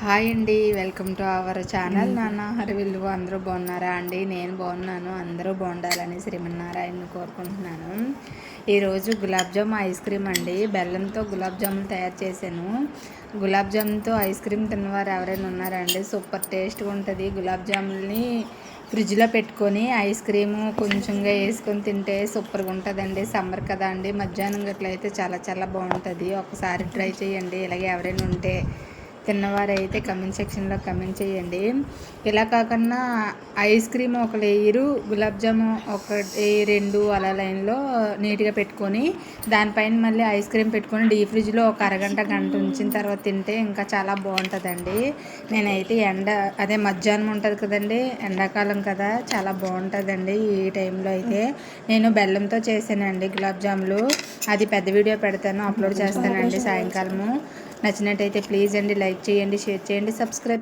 Hi అండి, welcome to our channel. నాన్న హరివిల్లు అందరూ బాగున్నారా అండి? నేను బాగున్నాను. అందరూ బాగుండాలని శ్రీమన్నారాయణని కోరుకుంటున్నాను. ఈరోజు గులాబ్ జామ్ ఐస్ క్రీమ్ అండి. బెల్లంతో గులాబ్ జామున్ తయారు చేశాను. గులాబ్ జామున్తో ఐస్ క్రీమ్ తిన్నవారు ఎవరైనా ఉన్నారండి? సూపర్ టేస్ట్గా ఉంటుంది. గులాబ్ జామున్ని ఫ్రిడ్జ్లో పెట్టుకొని ఐస్ క్రీము కొంచెంగా వేసుకొని తింటే సూపర్గా ఉంటుందండి. సమ్మర్ కదా అండి, మధ్యాహ్నం గట్లయితే చాలా చాలా బాగుంటుంది. ఒకసారి ట్రై చేయండి. ఇలాగే ఎవరైనా ఉంటే తిన్నవారైతే కమెంట్ సెక్షన్లో కమెంట్ చేయండి. ఇలా కాకుండా ఐస్ క్రీమ్ ఒక లేయరు, గులాబ్ జాము ఒకటి రెండు అలా లైన్లో నీట్గా పెట్టుకొని దానిపైన మళ్ళీ ఐస్ క్రీమ్ పెట్టుకొని డీప్ ఫ్రిడ్జ్లో ఒక గంట ఉంచిన తర్వాత తింటే ఇంకా చాలా బాగుంటుందండి. నేనైతే అదే మధ్యాహ్నం ఉంటుంది కదండి, ఎండాకాలం కదా, చాలా బాగుంటుందండి. ఈ టైంలో అయితే నేను బెల్లంతో చేశానండి గులాబ్ జాములు. అది పెద్ద వీడియో పెడతాను, అప్లోడ్ చేస్తానండి సాయంకాలము. నచ్చినట్టయితే ప్లీజ్ అండి లైక్ చేయండి, షేర్ చేయండి, సబ్స్క్రైబ్